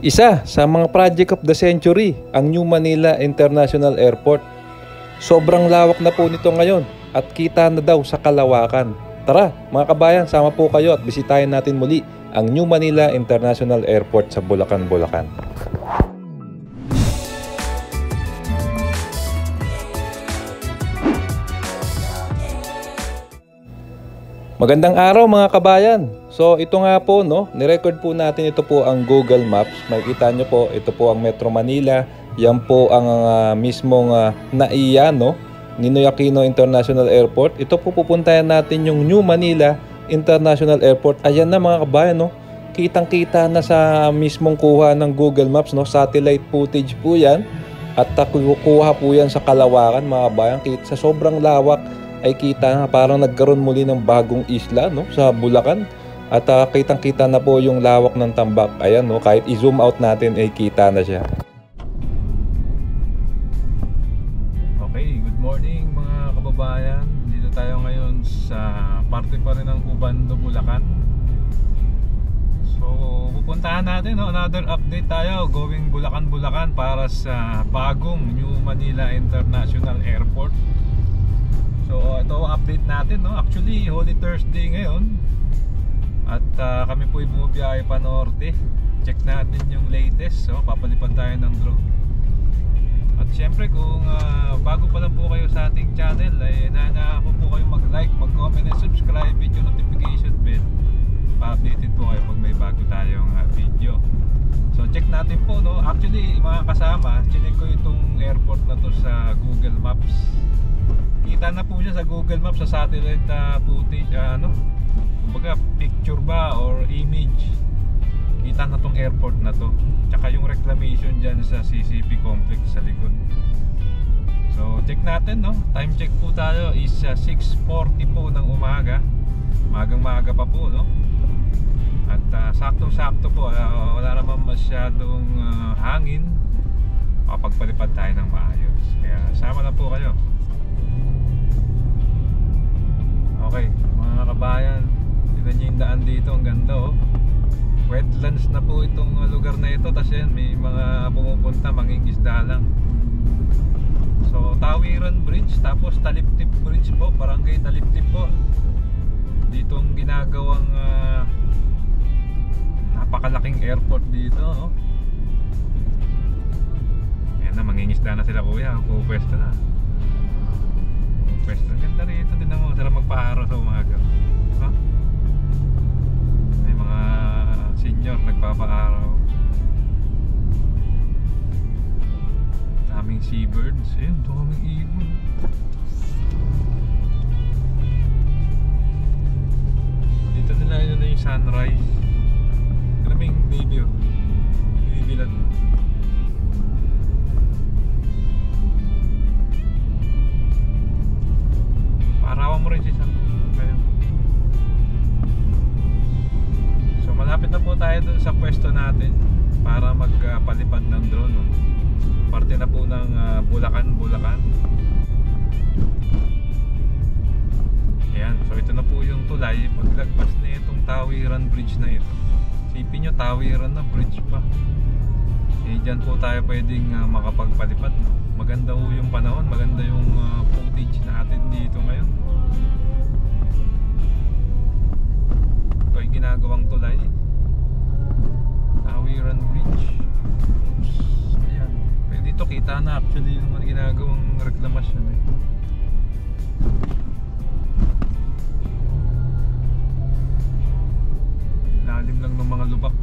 Isa sa mga project of the century, ang New Manila International Airport. Sobrang lawak na po nito ngayon at kita na daw sa kalawakan. Tara mga kabayan, sama po kayo at bisitahin natin muli ang New Manila International Airport sa Bulacan, Bulacan. Magandang araw mga kabayan. So ito nga po nirecord po natin, ito po ang Google Maps. Makikita nyo po, ito po ang Metro Manila. Yan po ang mismong NAIA, Ninoy Aquino International Airport. Ito po pupuntahan natin yung New Manila International Airport. Ayan na mga kabayan, kitang-kita na sa mismong kuha ng Google Maps, satellite footage po yan. At kukuha po yan sa kalawakan mga kabayan. Sa sobrang lawak ay kita na parang nagkaroon muli ng bagong isla sa Bulacan. At kitang-kita na po yung lawak ng tambak. Ayan, kahit i-zoom out natin ay kita na siya. Okay, good morning mga kababayan. Dito tayo ngayon sa parte pa rin ng Ubando, Bulacan. So pupuntahan natin another update tayo, going Bulacan, Bulacan para sa bagong New Manila International Airport. So ito update natin, actually Holy Thursday ngayon. At kami po bumubiyahe pa norte. Check natin yung latest. So papalipad tayo ng drone. At syempre kung bago pa lang po kayo sa ating channel, ay nanaako po kayo mag-like, mag-comment and subscribe with yung notification bell. Pa-updated po kayo pag may bago tayong video. So check natin po, actually mga kasama, chinek ko itong airport na to sa Google Maps. Kita na po siya sa Google Maps, sa satellite footage, kumbaga picture ba or image. Kita na tong airport na to. Tsaka yung reclamation dyan sa CCP complex sa likod. So check natin, time check po tayo is 6:40 po ng umaga. Magang maaga pa po, At saktong-sakto po, wala naman masyadong hangin. Kapagpalipad tayo ng maayos. Kaya sama na po kayo. Okay, mga kabayan, tignan nyo yung daan dito, ang ganda Wetlands na po itong lugar na ito. Tapos yan, may mga pumupunta, mangingisda lang. So Tawiran Bridge, tapos Taliptip Bridge po, Barangay Taliptip po. Dito ang ginagawang napakalaking airport dito, Ayan na, mangingisda na sila kuya, pupwesto na. Pwesto, ganda rito din naman, sarap magpaaraw sa umaga. May mga senior nagpapaaraw. Daming seabirds, daming ibon. Dito nila yun na yung sunrise. Maraming baby, binibilan. Parawan mo rin si San. So malapit na po tayo dun sa pwesto natin para magpalipad ng drone, Parte na po ng Bulacan, Bulacan. Ayan, so ito na po yung tulay. Paglagpas na itong Tawiran Bridge na ito. Sipin nyo, Tawiran na bridge pa. Dyan po tayo pwedeng makapagpalipad, Maganda po yung panahon, maganda yung footage natin dito ngayon. Ito yung ginagawang tulay, Tawiran Bridge. Ayan, pwede dito kita na actually yung ginagawang reklamasyon Lalim lang ng mga lubak.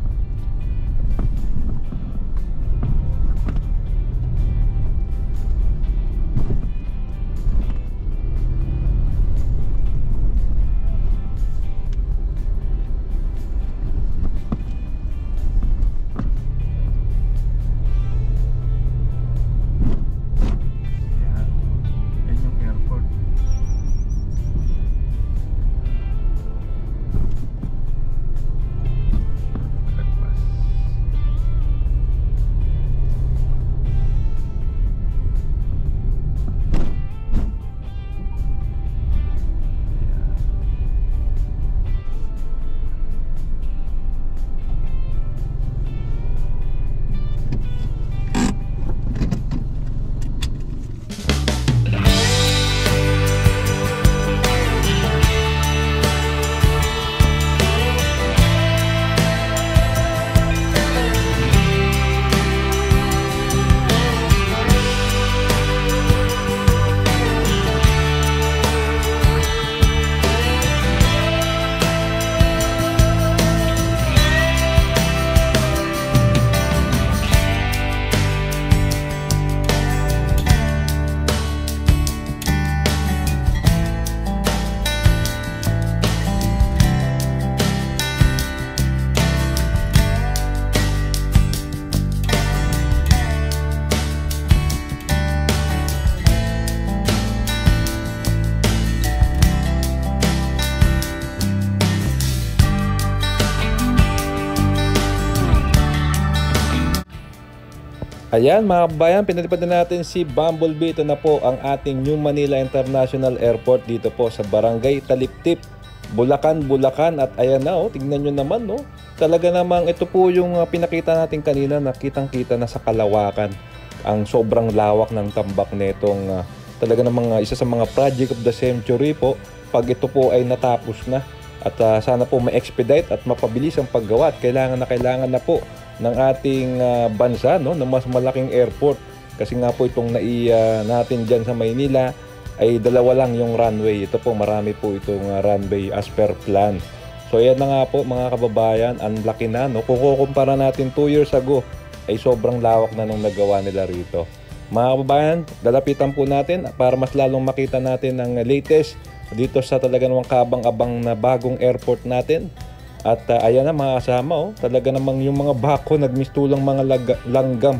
Ayan mga kabayan, pinalipad na natin si Bumblebee. Ito na po ang ating New Manila International Airport dito po sa Barangay Taliptip, Bulacan. At ayan na, tignan nyo naman, talaga namang ito po yung pinakita natin kanina, nakitang-kita na sa kalawakan ang sobrang lawak ng tambak netong talaga namang isa sa mga project of the century po pag ito po ay natapos na. At sana po ma-expedite at mapabilis ang paggawa at kailangan na po ng ating bansa ng mas malaking airport, kasi nga po itong natin dyan sa Maynila ay dalawa lang yung runway. Ito po marami po itong runway as per plan. So yan na nga po mga kababayan, ang laki na, kung kukumpara natin 2 years ago ay sobrang lawak na nung nagawa nila rito. Mga kababayan, lalapitan po natin para mas lalong makita natin ang latest dito sa talaga namang kabang-abang na bagong airport natin. At ayan na mga kasama, talaga namang yung mga bako nagmistulang mga langgam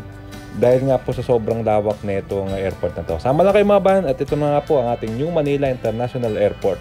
dahil nga po sa sobrang lawak na itong airport na to. Sama lang kayo mga bahan at ito na nga po ang ating New Manila International Airport.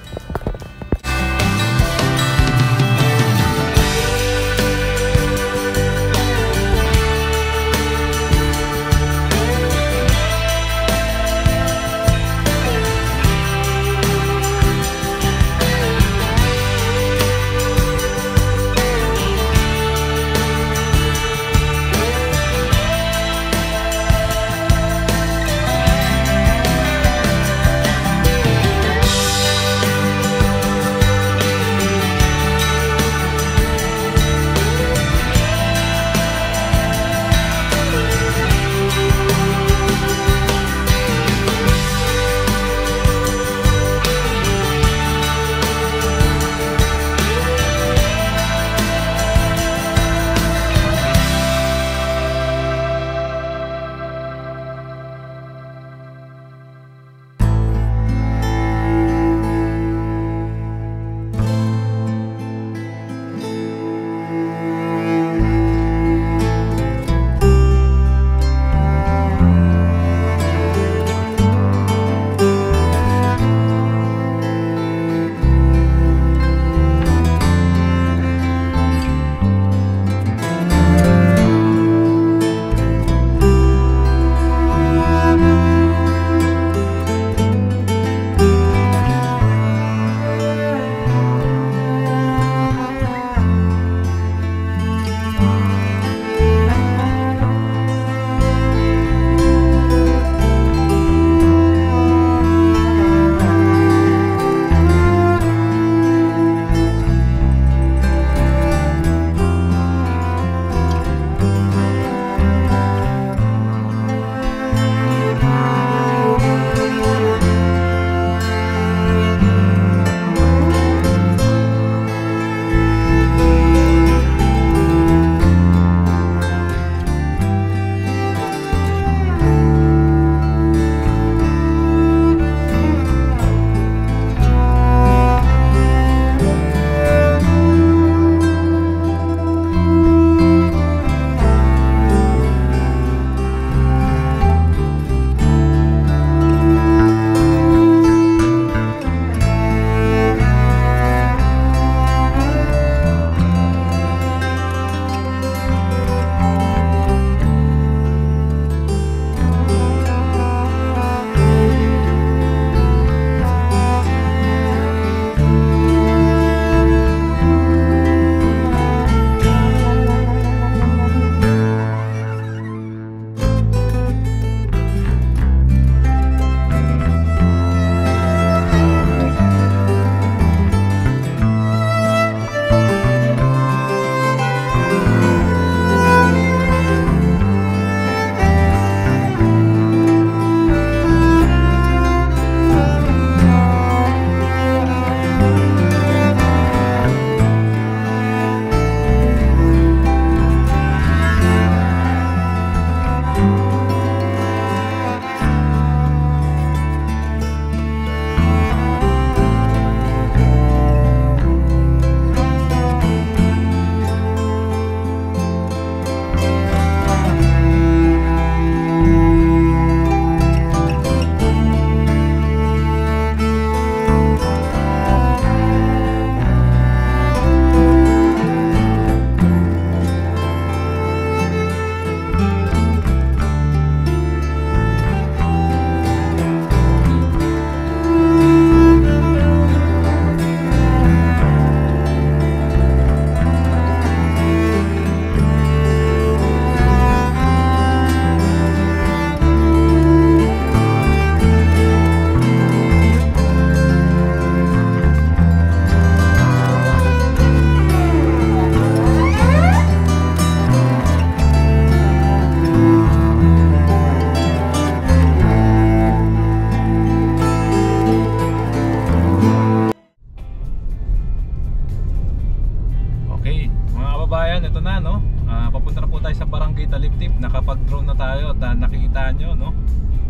tayo sa Barangay Taliptip. Nakapag-drone na tayo at nakikita nyo, no?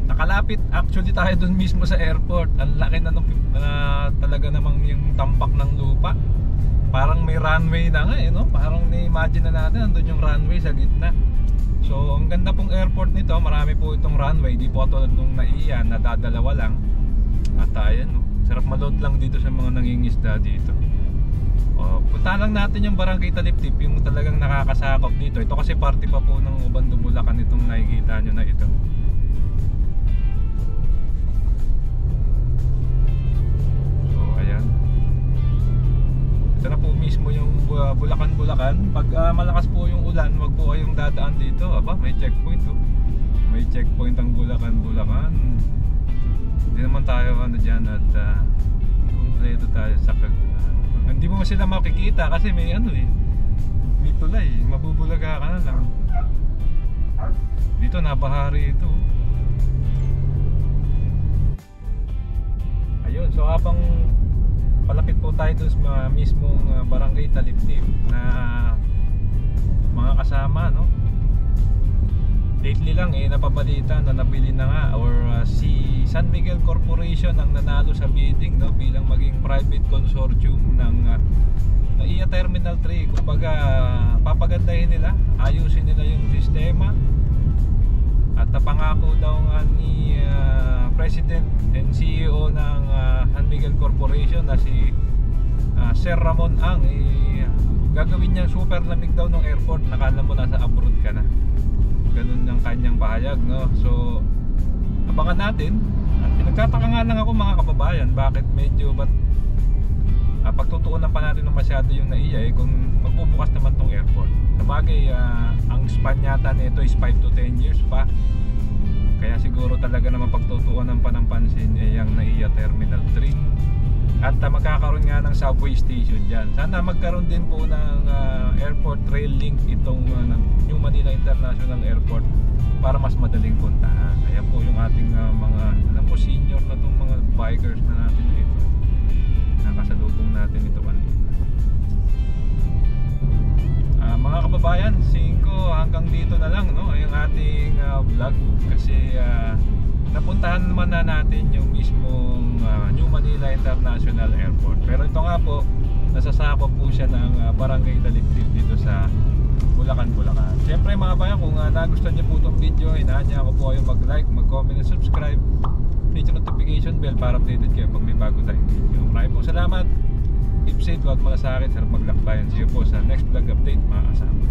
Nakalapit actually tayo dun mismo sa airport. Ang laki na talaga namang yung tambak ng lupa. Parang may runway na nga no? Parang ni-imagine na natin andun yung runway sa gitna. So ang ganda pong airport nito. Marami po itong runway. Di po tulad nung naiyan na dadalawa lang. At ayan, no? Sarap maload lang dito sa mga nangingisda dito. Punta lang natin yung Barangay Taliptip, yung talagang nakakasakop dito. Ito kasi parte pa po ng Ubando, Bulacan itong nakikita nyo na ito. So ayan, ito na po mismo yung Bulacan. Pag malakas po yung ulan, wag po kayong dadaan dito. Aba, may checkpoint oh. May checkpoint ang Bulacan. Hindi naman tayo dyan at kumpleto tayo sa hindi mo sila makikita kasi may may tulay, mabubulaga ka na lang. Dito nabahari ito. Ayun, so habang palapit po tayo dun sa mismong Barangay Taliptip na mga kasama, no? Lately lang napabalita na nabili na nga or si San Miguel Corporation ang nanalo sa bidding, no, bilang maging private consortium ng NAIA Terminal 3. Kumbaga papagandahin nila, ayusin nila yung sistema. At pangako daw nga ni President and CEO ng San Miguel Corporation na si Sir Ramon Ang, gagawin niyang super lamig daw ng airport. Nakala mo nasa abroad ka na. Ganun ang kanyang pahayag, no? So abangan natin. At nagtataka nga lang ako mga kababayan, bakit medyo pagtutuunan pa natin ng masyado yung NAIA kung magbubukas naman tong airport. Sabagay, ang span yata nito is 5 to 10 years pa. Kaya siguro talaga naman pagtutuunan pa ng pansin yung NAIA Terminal 3. At magkakaroon nga ng subway station dyan. Sana magkaroon din po ng airport rail link itong New Manila International Airport para mas madaling puntahan. Ayan po yung ating mga, alam po, senior na itong mga bikers na natin ito. Nakasalubong natin ito kanina. Mga kababayan, 5 hanggang dito na lang, no, yung ating vlog. Kasi napuntahan naman na natin yung mismong New Manila International Airport. Pero ito nga po, nasasakop po siya ng Barangay Taliptip dito sa Bulacan. Siyempre mga bayan, kung nagustuhan niyo po itong video, inaanya ko po kayo mag-like, mag-comment at subscribe. Hit yung notification bell para updated kayo pag may bago tayong video. Maraming pong salamat. Keep safe, huwag malasakit, sarap maglakbayan. See you po sa next vlog update mga kasama.